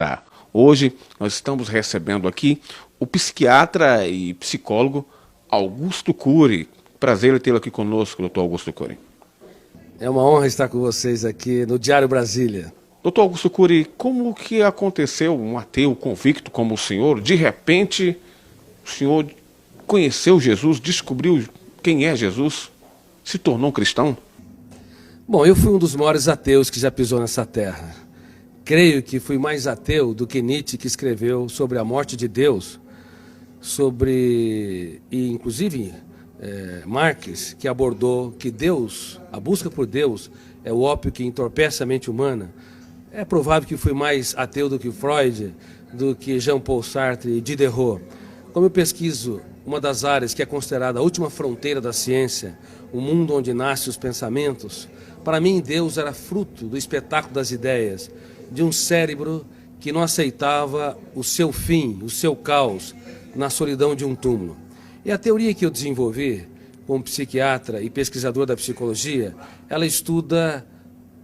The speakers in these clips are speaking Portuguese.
Tá. Hoje nós estamos recebendo aqui o psiquiatra e psicólogo Augusto Cury. Prazer em tê-lo aqui conosco, doutor Augusto Cury. É uma honra estar com vocês aqui no Diário Brasília. Doutor Augusto Cury, como que aconteceu um ateu convicto como o senhor? De repente, o senhor conheceu Jesus, descobriu quem é Jesus, se tornou um cristão? Bom, eu fui um dos maiores ateus que já pisou nessa terra. Creio que fui mais ateu do que Nietzsche, que escreveu sobre a morte de Deus, e inclusive Marx, que abordou que Deus, a busca por Deus, é o ópio que entorpece a mente humana. É provável que fui mais ateu do que Freud, do que Jean-Paul Sartre e Diderot. Como eu pesquiso uma das áreas que é considerada a última fronteira da ciência, o mundo onde nascem os pensamentos, para mim Deus era fruto do espetáculo das ideias, de um cérebro que não aceitava o seu fim, o seu caos, na solidão de um túmulo. E a teoria que eu desenvolvi, como psiquiatra e pesquisador da psicologia, ela estuda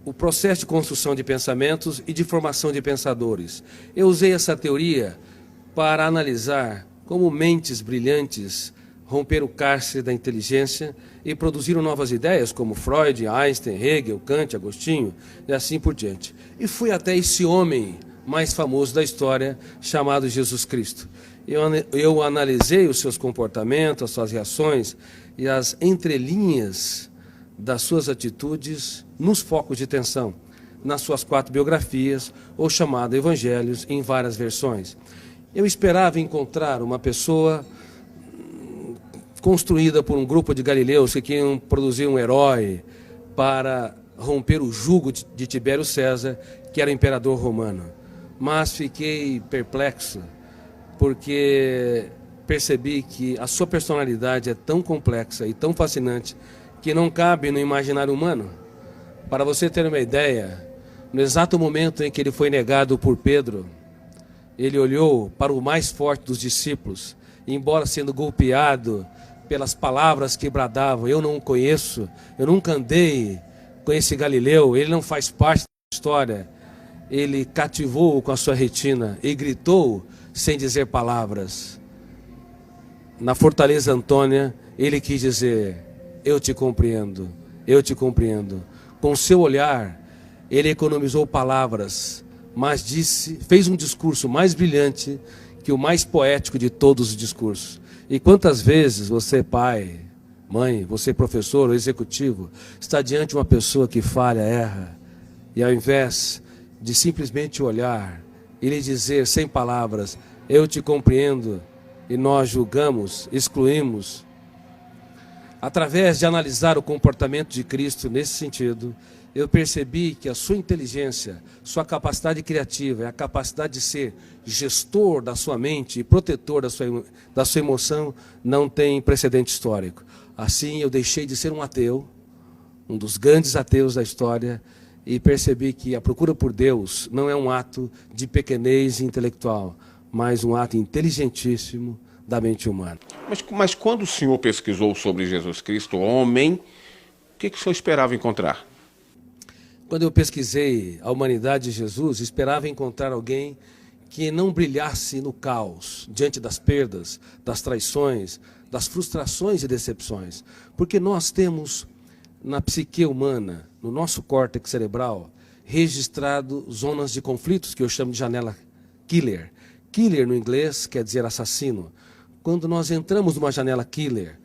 o processo de construção de pensamentos e de formação de pensadores. Eu usei essa teoria para analisar como mentes brilhantes romperam o cárcere da inteligência e produziram novas ideias, como Freud, Einstein, Hegel, Kant, Agostinho e assim por diante. E fui até esse homem mais famoso da história, chamado Jesus Cristo. Eu analisei os seus comportamentos, as suas reações e as entrelinhas das suas atitudes nos focos de tensão, nas suas 4 biografias, ou chamado Evangelhos, em várias versões. Eu esperava encontrar uma pessoa construída por um grupo de galileus que queriam produzir um herói para romper o jugo de Tibério César, que era o imperador romano. Mas fiquei perplexo, porque percebi que a sua personalidade é tão complexa e tão fascinante que não cabe no imaginário humano. Para você ter uma ideia, no exato momento em que ele foi negado por Pedro, ele olhou para o mais forte dos discípulos, e embora sendo golpeado pelas palavras que bradavam, eu não o conheço, eu nunca andei com esse Galileu, ele não faz parte da história, ele cativou com a sua retina e gritou sem dizer palavras. Na Fortaleza Antônia, ele quis dizer: eu te compreendo, eu te compreendo. Com seu olhar, ele economizou palavras, mas fez um discurso mais brilhante que o mais poético de todos os discursos. E quantas vezes você, pai, mãe, você, professor ou executivo, está diante de uma pessoa que falha, erra, e ao invés de simplesmente olhar e lhe dizer sem palavras: eu te compreendo, e nós julgamos, excluímos. Através de analisar o comportamento de Cristo nesse sentido, eu percebi que a sua inteligência, sua capacidade criativa e a capacidade de ser gestor da sua mente e protetor da sua emoção não tem precedente histórico. Assim, eu deixei de ser um ateu, um dos grandes ateus da história, e percebi que a procura por Deus não é um ato de pequenez intelectual, mas um ato inteligentíssimo da mente humana. Mas quando o senhor pesquisou sobre Jesus Cristo, homem, o que o senhor esperava encontrar? Quando eu pesquisei a humanidade de Jesus, esperava encontrar alguém que não brilhasse no caos, diante das perdas, das traições, das frustrações e decepções. Porque nós temos na psique humana, no nosso córtex cerebral, registrado zonas de conflitos, que eu chamo de janela killer. Killer no inglês quer dizer assassino. Quando nós entramos numa janela killer,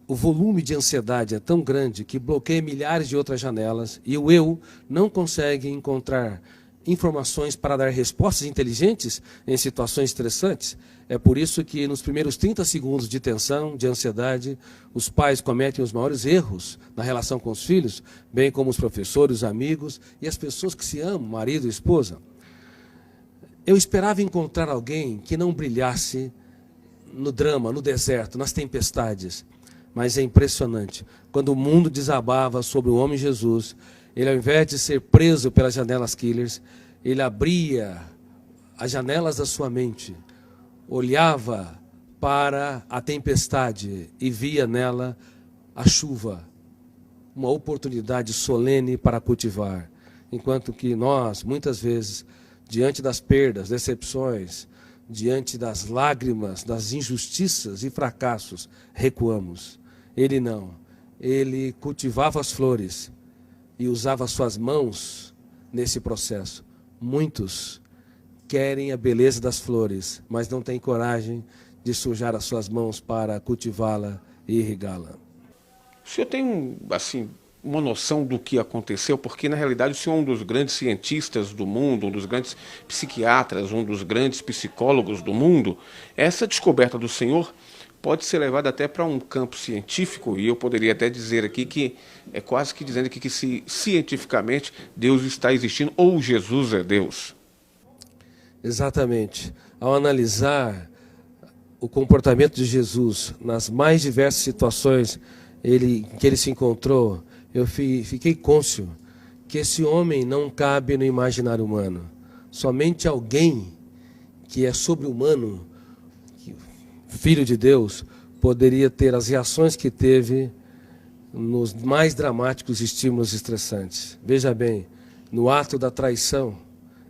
o volume de ansiedade é tão grande que bloqueia milhares de outras janelas e o eu não consegue encontrar informações para dar respostas inteligentes em situações estressantes. É por isso que nos primeiros 30 segundos de tensão, de ansiedade, os pais cometem os maiores erros na relação com os filhos, bem como os professores, os amigos e as pessoas que se amam, marido e esposa. Eu esperava encontrar alguém que não brilhasse no drama, no deserto, nas tempestades. Mas é impressionante, quando o mundo desabava sobre o homem Jesus, ele, ao invés de ser preso pelas janelas killers, ele abria as janelas da sua mente, olhava para a tempestade e via nela a chuva, uma oportunidade solene para cultivar. Enquanto que nós, muitas vezes, diante das perdas, decepções, diante das lágrimas, das injustiças e fracassos, recuamos. Ele não. Ele cultivava as flores e usava suas mãos nesse processo. Muitos querem a beleza das flores, mas não têm coragem de sujar as suas mãos para cultivá-la e irrigá-la. O senhor tem, assim, uma noção do que aconteceu? Porque, na realidade, o senhor é um dos grandes cientistas do mundo, um dos grandes psiquiatras, um dos grandes psicólogos do mundo. Essa descoberta do senhor pode ser levada até para um campo científico, e eu poderia até dizer aqui que é quase que dizendo aqui que cientificamente Deus está existindo, ou Jesus é Deus. Exatamente. Ao analisar o comportamento de Jesus nas mais diversas situações que ele se encontrou, eu fiquei cônscio que esse homem não cabe no imaginário humano. Somente alguém que é sobre-humano, filho de Deus, poderia ter as reações que teve nos mais dramáticos estímulos estressantes. Veja bem, no ato da traição,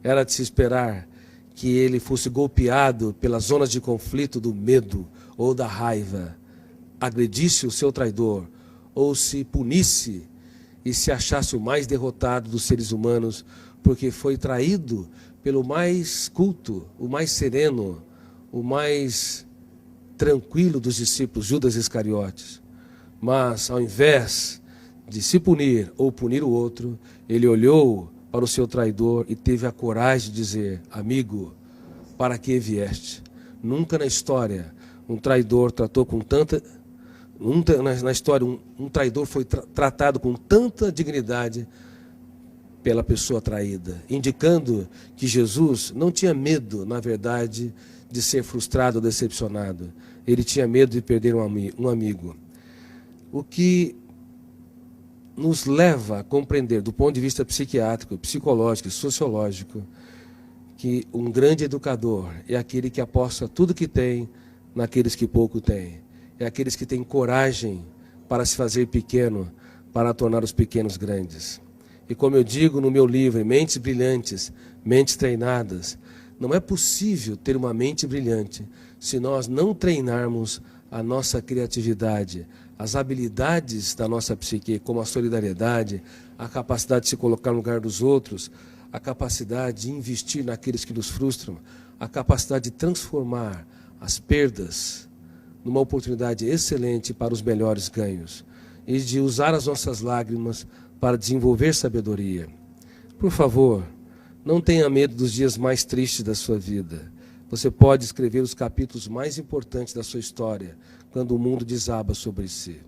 era de se esperar que ele fosse golpeado pelas zonas de conflito do medo ou da raiva, agredisse o seu traidor, ou se punisse e se achasse o mais derrotado dos seres humanos, porque foi traído pelo mais culto, o mais sereno, o mais tranquilo dos discípulos, Judas Iscariotes. Mas, ao invés de se punir ou punir o outro, ele olhou para o seu traidor e teve a coragem de dizer: amigo, para que vieste? Nunca na história um traidor tratou com tanta... Na história, um traidor foi tratado com tanta dignidade pela pessoa traída, indicando que Jesus não tinha medo, na verdade, de ser frustrado ou decepcionado. Ele tinha medo de perder um amigo. O que nos leva a compreender, do ponto de vista psiquiátrico, psicológico e sociológico, que um grande educador é aquele que aposta tudo que tem naqueles que pouco têm. É aqueles que têm coragem para se fazer pequeno, para tornar os pequenos grandes. E como eu digo no meu livro, Mentes Brilhantes, Mentes Treinadas, não é possível ter uma mente brilhante se nós não treinarmos a nossa criatividade, as habilidades da nossa psique, como a solidariedade, a capacidade de se colocar no lugar dos outros, a capacidade de investir naqueles que nos frustram, a capacidade de transformar as perdas numa oportunidade excelente para os melhores ganhos e de usar as nossas lágrimas para desenvolver sabedoria. Por favor, não tenha medo dos dias mais tristes da sua vida. Você pode escrever os capítulos mais importantes da sua história quando o mundo desaba sobre si.